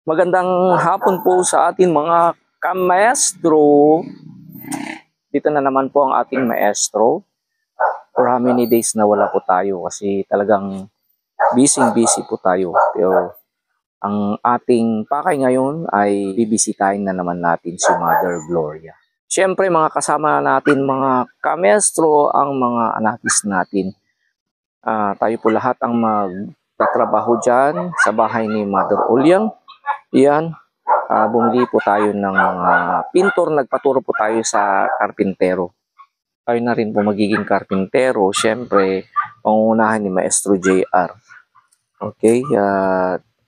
Magandang hapon po sa ating mga ka-maestro. Dito na naman po ang ating maestro. For how many days na wala po tayo kasi talagang busy po tayo. Pero ang ating pakay ngayon ay bibisitahin na naman natin si Mother Gloria. Siyempre mga kasama natin mga ka-maestro ang mga anakis natin. Tayo po lahat ang magtatrabaho dyan sa bahay ni Mother Ulyang. Yan, bumili po tayo ng mga pintor, nagpaturo po tayo sa karpintero. Tayo na rin po magiging karpintero, syempre, pangunahan ni Maestro JR. Okay,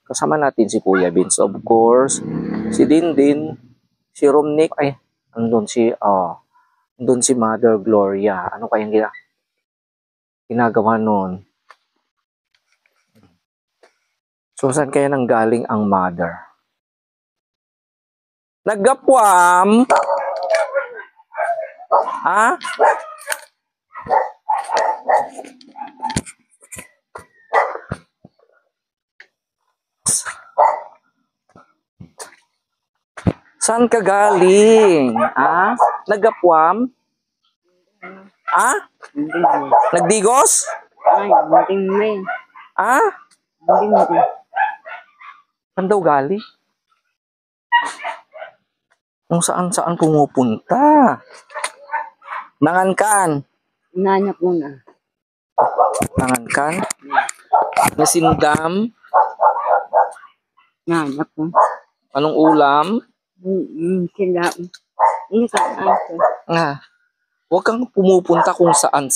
kasama natin si Kuya Vince, of course, si Dindin, si Romnick, andun si Mother Gloria. Ano kayang ginagawa nun? So, saan kaya nang galing ang mother? Naggapwam? Ha? Saan ka galing? Ha? Naggapwam? Ha? Nagdigos? Ay, hindi. Ha? Hindi. Saan daw galing? Kung saan pumupunta? Nangankan? Inaanap mo na. Nangankan? Nasindam? Inaanap mo. Anong ulam? Sila. Hindi ka answer. Huwag kang pumupunta kung saan.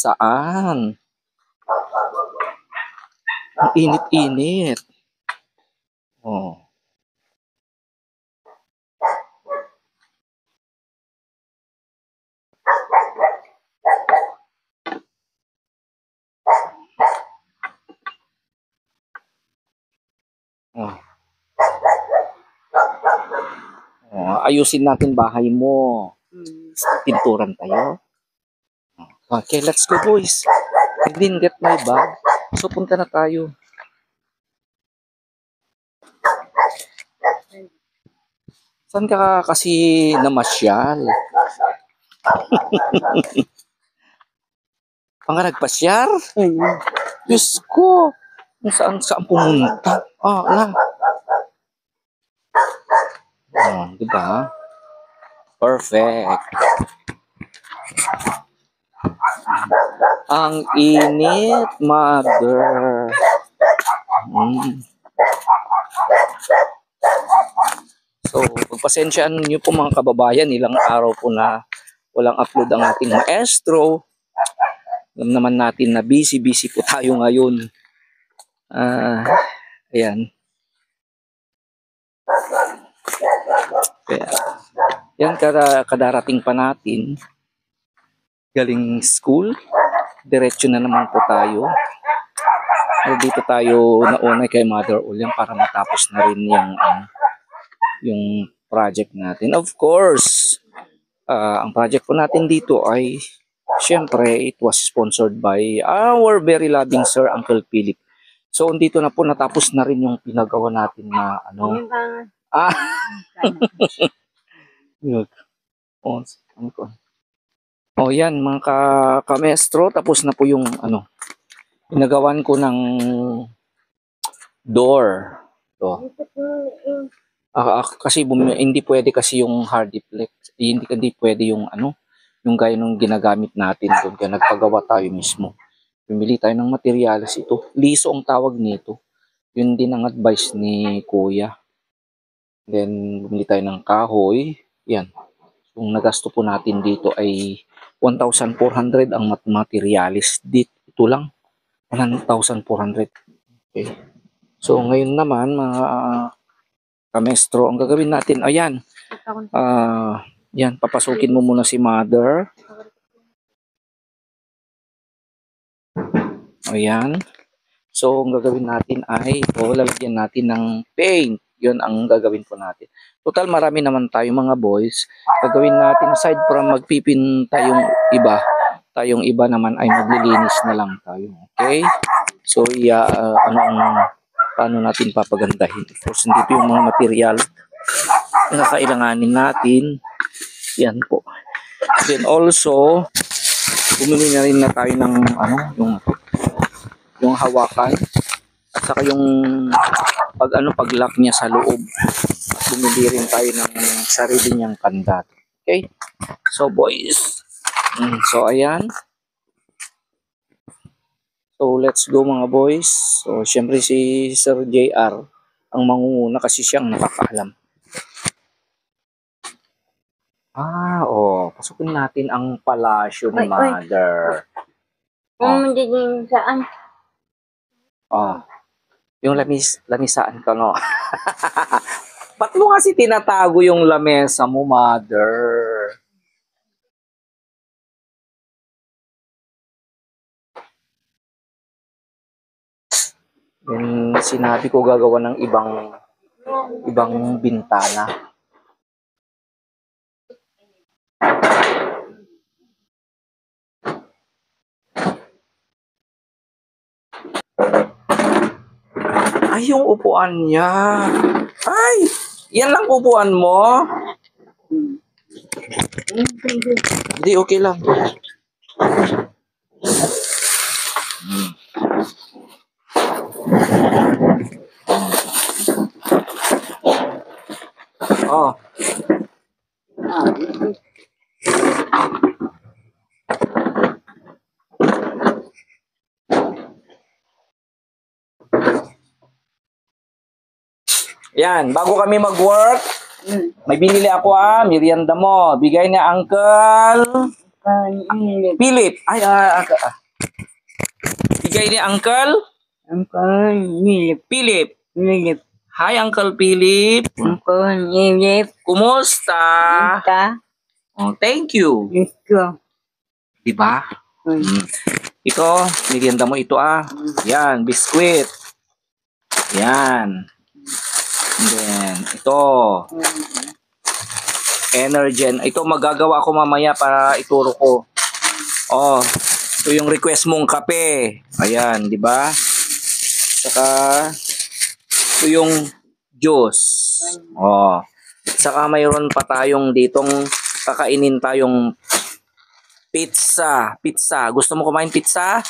Ang init-init. Oh. Ayusin natin bahay mo. Pinturan tayo. Okay, let's go boys. I didn't get my bag. So punta na tayo. Saan ka kasi namasyal? Ang nagpasyar? Diyos ko. Saan pumunta? Diba? Perfect. Ang init, mother. So, pagpasensyaan niyo po mga kababayan, ilang araw po na walang upload ang ating maestro. Alam naman natin na busy po tayo ngayon. Ayan. Kaya, yan, kadarating pa natin. Galing school. Diretso na naman po tayo. Dito tayo nauna kay Mother Ulyang para matapos na rin yung project natin. Of course, ang project po natin dito ay syempre it was sponsored by our very loving Sir Uncle Philip. So dito na po natapos na rin yung pinagawa natin na yan mga ka-maestro, tapos na po yung pinagawan ko ng door. Kasi hindi pwede kasi yung hardiplex, hindi pwede yung yung gaya nung ginagamit natin doon, kaya nagpagawa tayo mismo. Bumili tayo ng materials. Ito, liso ang tawag nito. Yun din ang advice ni Kuya. Then bumili tayo ng kahoy. Yan. Yung nagasto po natin dito ay 1,400 ang materials. Ito lang 1,400. Okay. So ngayon naman mga kamestro, ang gagawin natin, ayan. Yan, papasukin mo muna si Mother. Ayan. So, ang gagawin natin ay lalagyan natin ng paint. Yun ang gagawin po natin. Total, marami naman tayo mga boys. Gagawin natin, aside from magpipinta yung iba, tayong iba naman ay maglilinis na lang tayo. Okay? So, paano natin papagandahin. Of course, dito yung mga material na kakailanganin natin. Yan po. Then also, bumili na rin na tayo ng yung hawakan at saka yung pag-lock niya sa loob. Bumili rin tayo ng sarili niyang kandat. Okay? So, boys. So, ayan. So, let's go mga boys. So, syempre si Sir JR ang mangunguna kasi siyang nakakaalam. Pasukin natin ang palasyo ni Mother. Magiging saan? Yung lamisaan ka, no? Ba't mo kasi tinatago yung lamesa mo, Mother? Then, sinabi ko gagawa ng ibang bintana. Ay, yung upuan niya. Ay, yan lang upuan mo? Hindi, okay lang. Yan, bago kami mag-work, may binili ako merienda mo. Bigay ni Uncle Philip. Bigay ni Uncle Philip. Hi, Uncle Philip. Kumusta? Oh, thank you. Diba? Ito, merienda mo ito Yan, biskwit. Yan. And then, ito. Energen. Ito magagawa ko mamaya para ituro ko. Ito yung request mong kape. Ayan, di ba? Saka, ito yung juice. Saka mayroon pa tayong ditong kakainin tayong pizza. Gusto mo kumain pizza?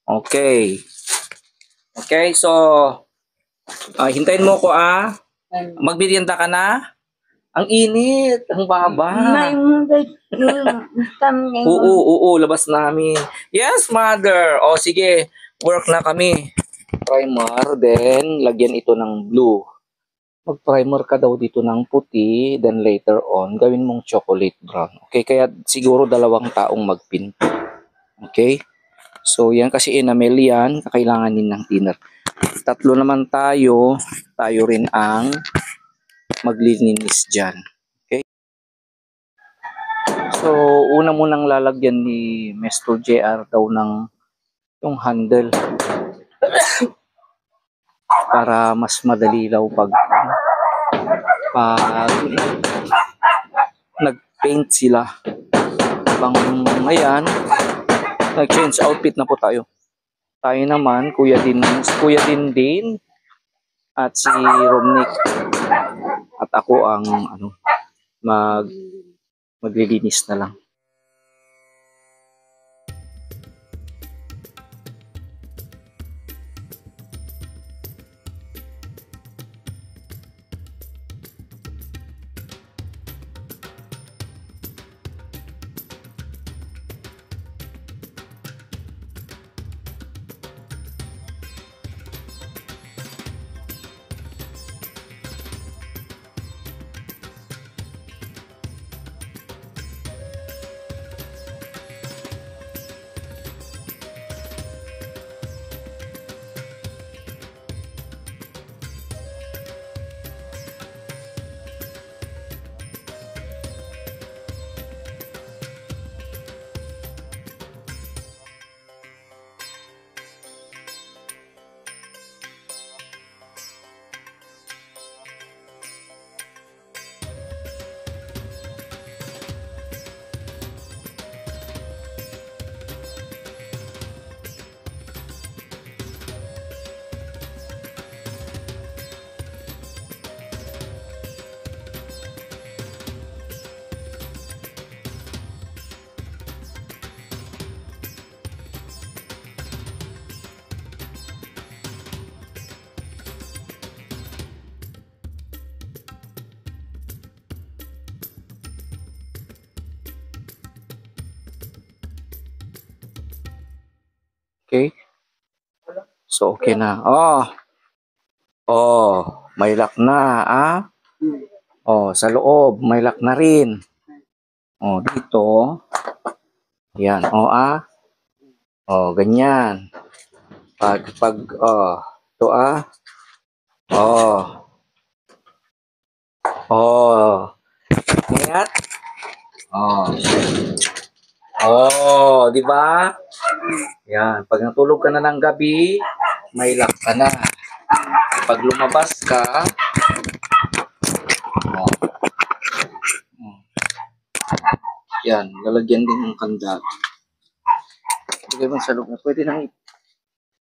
Okay. Okay, so, hintayin mo ko Magmerienda ka na? Ang init, ang baba. Oo, labas namin. Yes, Mother. Sige, work na kami. Primer, then lagyan ito ng blue. Mag-primer ka daw dito ng puti, then later on, gawin mong chocolate brown. Okay, kaya siguro 2 taong magpint. Okay? So, yan kasi enamel yan, kakailanganin ng thinner. 3 naman tayo rin ang maglilinis dyan. Okay? So, una munang lalagyan ni Mr. JR daw ng yung handle para mas madali daw pag nag-paint sila. Ngayon, nag-change outfit na po tayo. Tayo naman, Kuya Din at si Romnick at ako ang maglilinis na lang. Okay? So, okay na. May lock na, ah? Sa loob, may lock na rin. Dito. Yan, ganyan. Ito, Oh. Ingat. Di ba? Yan, pag natulog ka na ng gabi, may lock ka na. Pag lumabas ka, yan, lalagyan din ng kandado. Lagay mo sa loob na pwede nang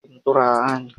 pinturahan.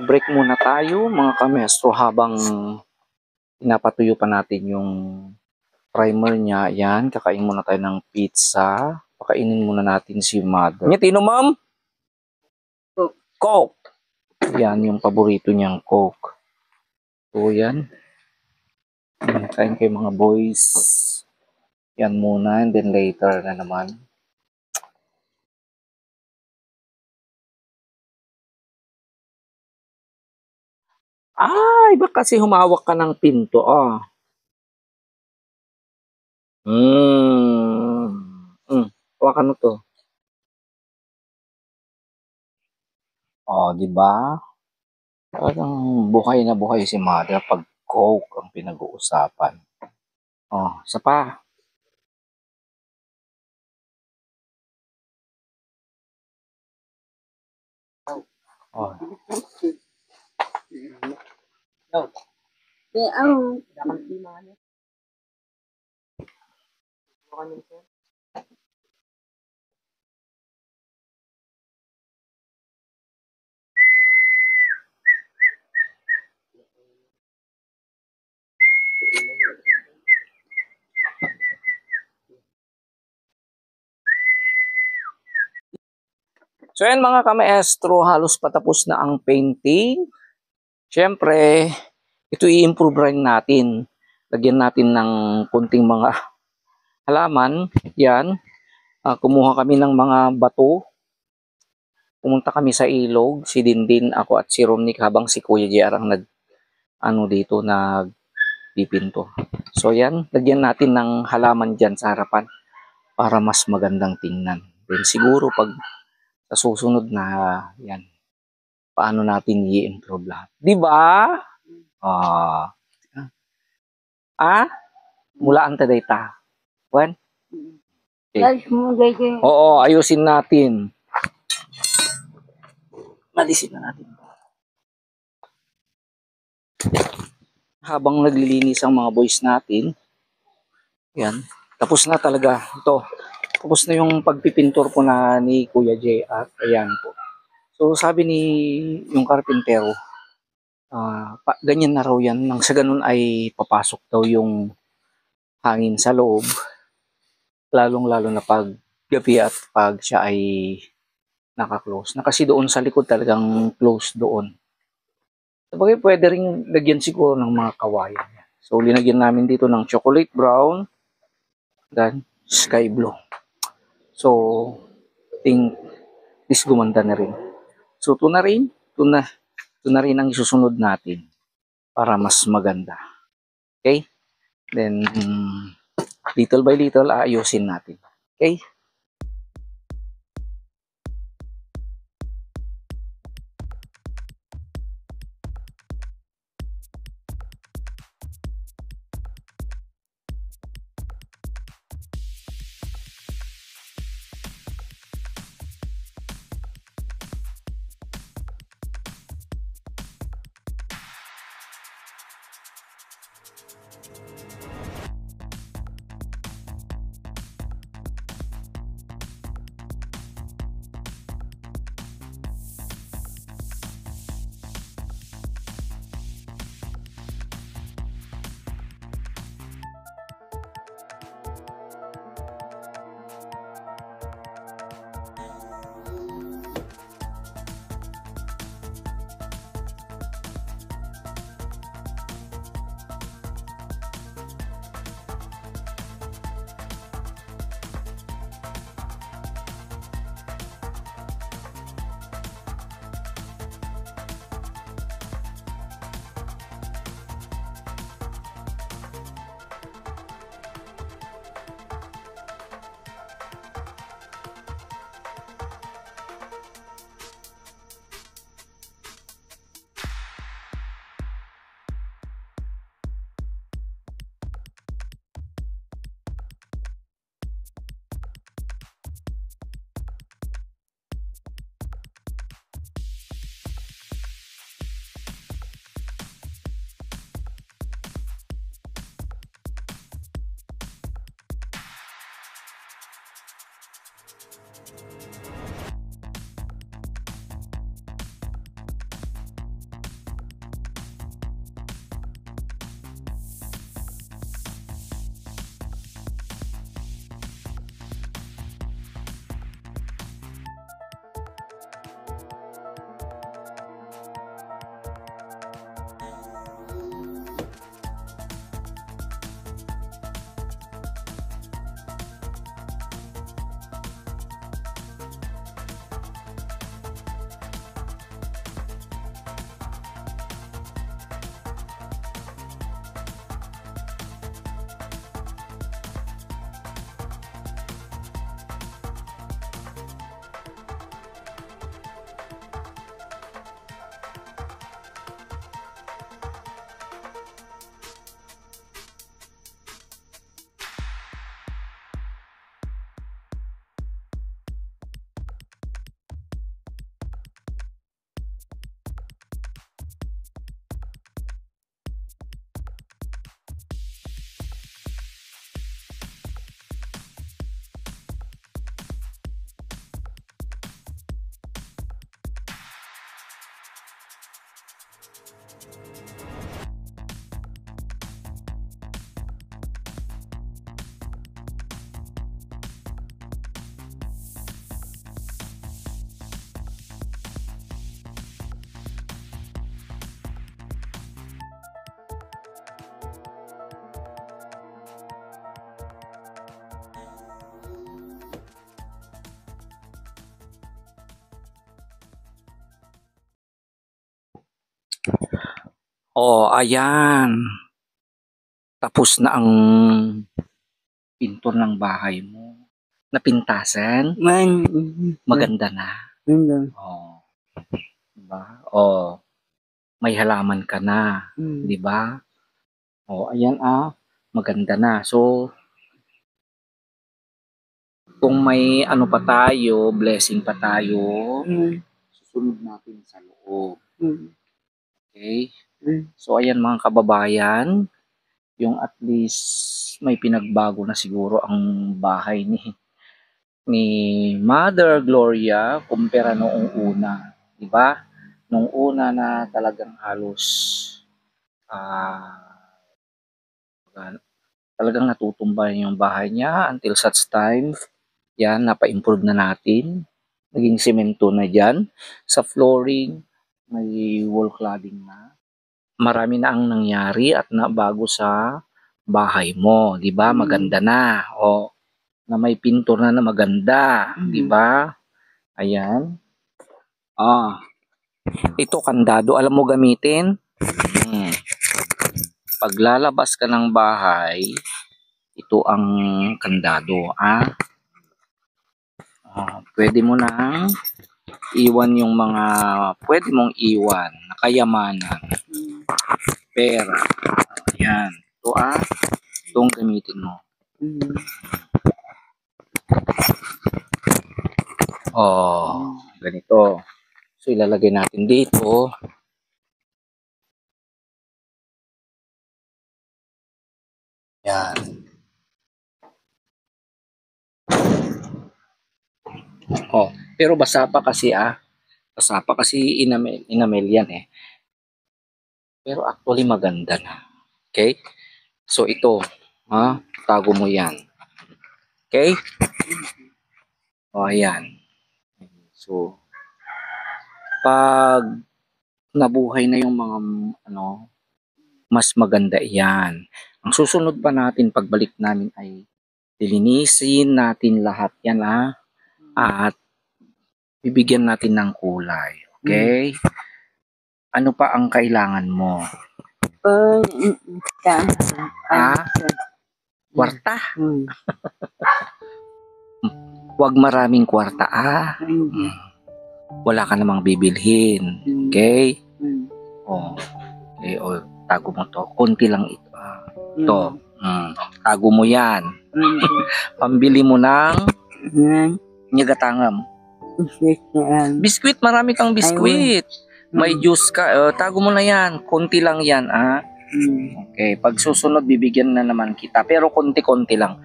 Break muna tayo mga kamestro habang pinapatuyo pa natin yung primer niya. Yan, kakain muna tayo ng pizza. Pakainin muna natin si Mother. Tino, ma'am? Coke. Yan, yung paborito niyang Coke. So, yan. Kain kayo mga boys. Yan muna, and then later na naman. Iba kasi humawak ka ng pinto, Hawakan mo to. Di ba? Talagang buhay na buhay si Mother pag Coke ang pinag-uusapan. Isa pa. So yan mga kamaestro, halos patapos na ang painting. Siyempre, ito i-improve rin natin. Lagyan natin ng kunting mga halaman. Yan. Kumuha kami ng mga bato. Pumunta kami sa ilog. Si Dindin, ako at si Romnick habang si Kuya JR ang nagpipinto. So yan, lagyan natin ng halaman dyan sa harapan para mas magandang tingnan. Then siguro pag sa susunod na yan, paano natin i-improve lahat. Di ba? Mulaan ta data. Wan? Okay. Oo, ayusin natin. Malisin na natin. Habang naglilinis ang mga boys natin, yan, tapos na talaga ito. Tapos na yung pagpipintor po na ni Kuya JR. Ayan po. So sabi ni yung karpintero, ganyan na raw yan. Nang sa ganun ay papasok daw yung hangin sa loob. lalong-lalo na pag gabi at pag siya ay naka-close. Na kasi doon sa likod talagang close doon. Sabagay, pwede rin lagyan siguro ng mga kawayan. So, linagyan namin dito ng chocolate brown, then sky blue. So, think this gumanda na rin. So, ito na rin ang isusunod natin para mas maganda. Okay? Then, little by little, aayusin natin. Okay? Oh, ayan. Tapos na ang pintor ng bahay mo. Napintasan? Maganda na. Oh. Diba? Oh, may halaman ka na, 'di ba? Oh, ayan maganda na. So, kung may ano pa tayo, blessing pa tayo, susunod natin sa loob. Okay? So, ayan mga kababayan, yung at least may pinagbago na siguro ang bahay ni Mother Gloria kumpara noong una, 'di ba? Nung una na talagang halos talagang natutumba yung bahay niya until such time. Yan, napa-improve na natin. Naging semento na dyan. Sa flooring, may wall cladding na. Marami na ang nangyari at nabago sa bahay mo, 'di ba? Maganda na. O na may pintura na maganda, 'di ba? Ayan. Ito kandado, alam mo gamitin? Paglalabas ka ng bahay, ito ang kandado, pwede mo nang iwan yung mga pwede mong iwan na kayamanan, pera. Ayan. Itong gamitin mo. Ganito. So, ilalagay natin dito. Yan. Pero basa pa kasi Basa pa kasi inamel yan eh. Pero actually maganda na. Okay? So, ito. Tago mo yan. Okay? Ayan. So, pag nabuhay na yung mga mas maganda yan. Ang susunod pa natin pagbalik namin ay lilinisin natin lahat yan at bibigyan natin ng kulay. Okay? Ano pa ang kailangan mo? Kwarta? Huwag maraming kwarta Wala ka namang bibilhin. Okay? Okay, tago mo to. Konti lang ito. Tago mo yan. Pambili mo ng nyagatangam. Biskwit, marami kang biskwit. May juice ka. Tago mo na yan. Konti lang yan, Okay, pag susunod bibigyan na naman kita. Pero konti-konti lang.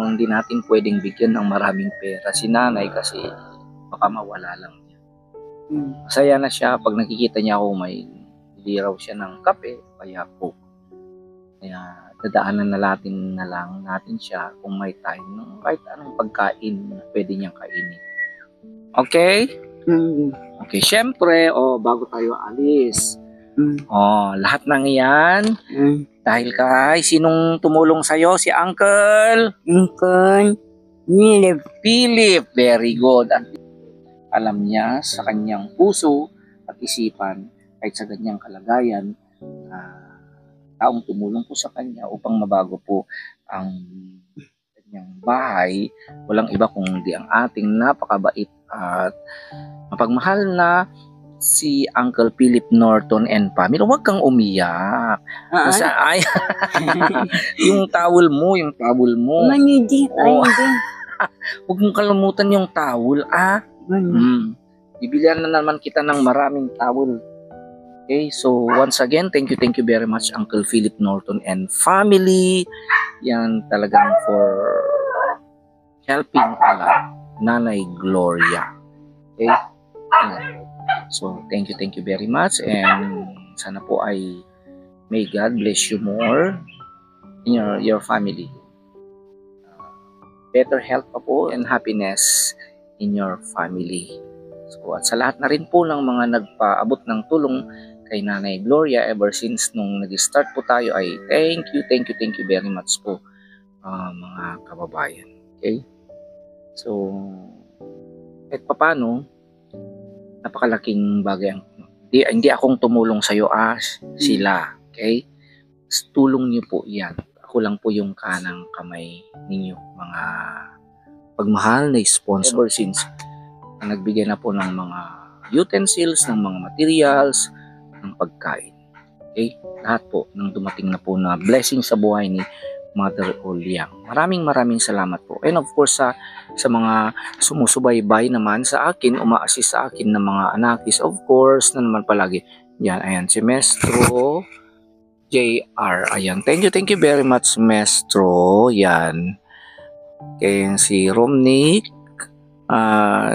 Hindi natin pwedeng bigyan ng maraming pera si nanay kasi baka mawala lang niya. Masaya na siya pag nakikita niya ako may liraw siya ng kape, kaya po. Kaya dadaanan na lang natin siya kung may time ng kahit anong pagkain na pwede niyang kainin. Okay? Okay, syempre, bago tayo alis. Lahat ng iyan dahil kay sinong tumulong sa'yo? Si Uncle Philip. Very good. At alam niya sa kanyang puso at isipan kahit sa ganyang kalagayan, taong tumulong po sa kanya upang mabago po ang kanyang bahay. Walang iba kundi ang ating napakabait at mapagmahal na si Uncle Philip Norton and family. Huwag kang umiyak. Yung towel mo. Huwag mong kalimutan yung towel, Bibilihan na naman kita ng maraming towel. Okay, so once again, thank you very much Uncle Philip Norton and family. Yan talagang for helping Nanay Gloria. Okay? So, thank you very much and sana po ay may God bless you more in your family. Better health pa po and happiness in your family. So, at sa lahat na rin po ng mga nagpaabot ng tulong kay Nanay Gloria ever since nung nag-start po tayo ay thank you very much po mga kababayan. Okay? So, kahit papano, napakalaking bagay hindi akong tumulong sa iyo sila, okay? Tulong niyo po 'yan. Ako lang po yung kanang kamay ninyo, mga pagmahal na sponsor since nagbigay na po ng mga utensils, ng mga materials, ng pagkain. Okay? Lahat po ng dumating na po na blessing sa buhay ni Mother Oliang. Maraming salamat po. And of course sa mga sumusubaybay naman sa akin, uma-assist sa akin ng mga anakis, of course, na naman palagi. Yan, ayan, si Mestro JR. Ayan, thank you very much, Mestro. Yan. Kaya si Romnick,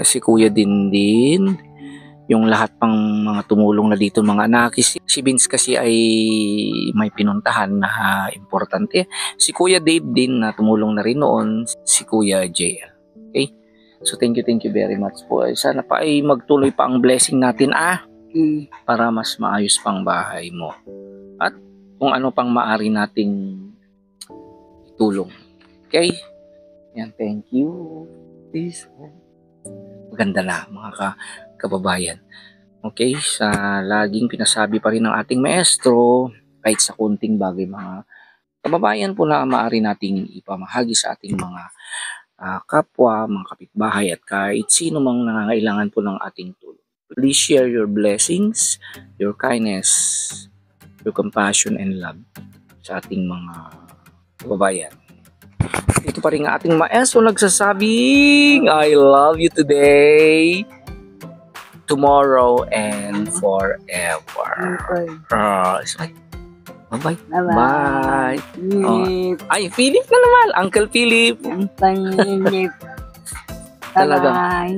si Kuya Dindin, yung lahat pang mga tumulong na dito, mga anak. Si Vince kasi ay may pinuntahan na importante. Si Kuya Dave din na tumulong na rin noon, si Kuya JL. Okay? So thank you very much po. Sana pa ay magtuloy pa ang blessing natin para mas maayos pang bahay mo. At kung ano pang maaari nating itulong. Okay? Yan, thank you. Please. Maganda na mga kababayan. Okay, sa laging pinasabi pa rin ng ating maestro, kahit sa kunting bagay mga kababayan po na maaari nating ipamahagi sa ating mga kapwa, mga kapitbahay at kahit sino mang nangangailangan po ng ating tulong. Please share your blessings, your kindness, your compassion and love sa ating mga kababayan. Ito pa rin ang ating maestro nagsasabing, I love you today, tomorrow, and forever. Bye-bye. Bye. Philip. Ay, Philip na naman. Uncle Philip. Philip.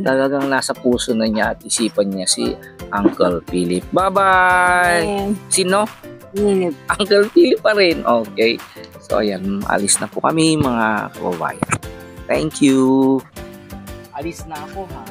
Talagang nasa puso na niya at isipan niya si Uncle Philip. Bye-bye. Sino? Philip. Uncle Philip pa rin. Okay. So, ayan. Alis na po kami mga kababayan. Thank you. Alis na ako ha.